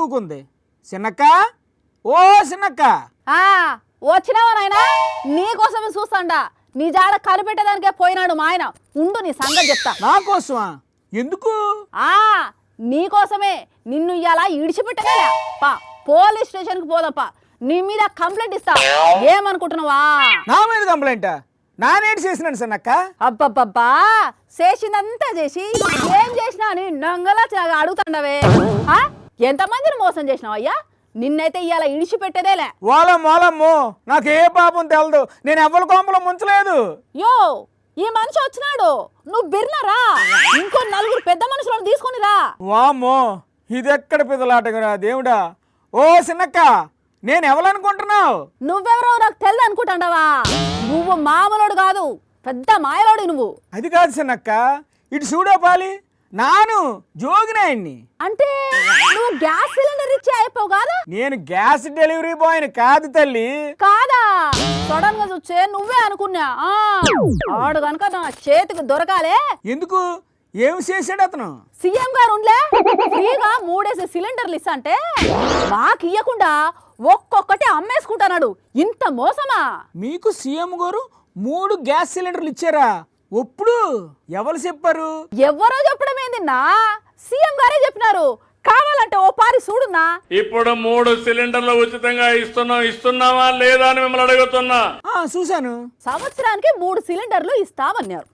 కూకుంది. చిన్నక్క, ఓ చిన్నక్క. వచ్చినావా నాయనా? నీకోసమే చూస్తాండా. నీ జాడ కనిపెట్టేదానికే పోయినాడు మా ఆయన. ఉండు నీ సంగతి చెప్తా. నా కోసమా? ఎందుకు? నీకోసమే. నిన్ను ఇలా ఇడిచిపెట్టలే. పా పోలీస్ స్టేషన్కి పోదప్పా. నీ మీద కంప్లైంట్ ఇస్తా. ఏమనుకుంటున్నావా? నా మీద కంప్లైంటా? నానేటి చేసినాను చిన్నక్క. అబ్బబ్బబ్బా, చేసిందంతా చేసి ఏం చేసినా అని నంగలా అడుగుతాండవే. ఎంతమందిని మోసం చేసినావు అయ్యా? నిన్నైతే ఇవాళ ఇడిచిపెట్టేదేలే. ఓలమ్మో, నాకు ఏ పాపం తెలదు. నేను ఎవరి కోంపలో ముంచలేదు. యో, ఈ మనిషి వచ్చినాడు. నువ్వు బిర్నరా, ఇంకో నలుగురు పెద్ద మనుషులను తీసుకునిరా. వామ్మో, ఇదెక్కడ పిదలాటరా దేవుడా. ఓ చిన్నక్క, నేను ఎవరనుకుంటున్నావు? నువ్వెవరో నాకు తెల్దు అనుకుంటాండవా? నువ్వు మామూలుడు కాదు, పెద్ద మాయలోడు నువ్వు. అది కాదు చిన్నక్క, ఇటు చూడో పాలి. నాను జోగినాయన్ని. అంటే నువ్వు గ్యాస్ సిలిండర్ ఇచ్చి అయిపోవు కాదా? నేను గ్యాస్ డెలివరీ బాయ్ని కాదు తల్లి. కాదా? సడన్ గా చూచే నువ్వే అనుకున్నా. ఆడు కనుక నా చేతికి దొరకాలే. ఎందుకు? ఏం చేశాడు అతను? సీఎం గారు ఉండే ఫ్రీగా 3 సిలిండర్లు ఇస్తా అంటే మాకు ఇయ్యకుండా ఒక్కొక్కటి అమ్మేసుకుంటున్నాడు. ఇంత మోసమా? మీకు సీఎం గారు 3 గ్యాస్ సిలిండర్లు ఇచ్చారా? ఒప్పుడు ఎవరు చెప్పారు? ఎవరో చెప్పడం ఏందిన్నా? సీఎం గారే చెప్పినారు. కావాలంటే ఓ పారి చూడున్నా. ఇప్పుడు 3 సిలిండర్లు ఉచితంగా ఇస్తున్నావా లేదా అని మిమ్మల్ని అడుగుతున్నా. చూశాను. సంవత్సరానికి 3 సిలిండర్లు ఇస్తామన్నారు.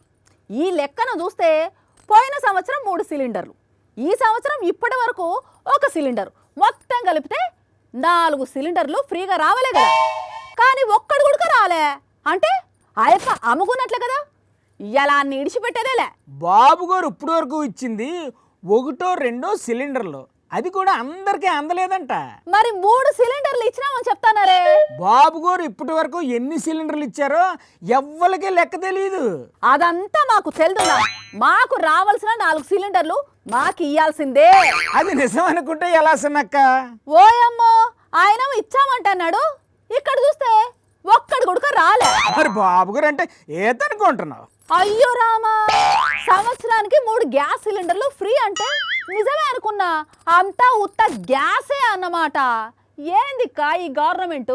ఈ లెక్కను చూస్తే పోయిన సంవత్సరం 3 సిలిండర్లు, ఈ సంవత్సరం ఇప్పటి వరకు 1 సిలిండర్, మొత్తం కలిపితే 4 సిలిండర్లు ఫ్రీగా రావాలే కదా. కానీ ఒక్కడు కూడా రాలే. అంటే ఆయప్ప అమ్ముకున్నట్లే కదా. ఇలా అన్ని ఇడిచిపెట్టేదేలే. బాబు గారు ఇప్పుడు వరకు ఇచ్చింది 1, 2 సిలిండర్లు. అది కూడా అందరికీ అందలేదంట. మరి 3 సిలిండర్లు ఇచ్చినామని చెప్తానారే. బాబు గారు ఇప్పటి వరకు ఎన్ని సిలిండర్లు ఇచ్చారో ఎవ్వరికీ లెక్క తెలియదు. అదంతా మాకు తెలుదున్నా. మాకు రావాల్సిన 4 సిలిండర్లు మాకు ఇయ్యాల్సిందే. అది నిజం అనుకుంటే ఎలా చిన్నక్క? ఓయమ్మో, ఆయన ఇచ్చామంటున్నాడు. ఇక్కడ చూస్తే ఒక్కడు గుడక రాలే. మరి బాబు గారు అంటే ఏదనుకుంటున్నావు? అయ్యో రామా, సంవత్సరానికి 3 గ్యాస్ సిలిండర్లు ఫ్రీ అంటే నిజమే అనుకున్నా. అంతా ఉత్త గ్యాసే అన్నమాట. ఏందిక్కా ఈ గవర్నమెంట్?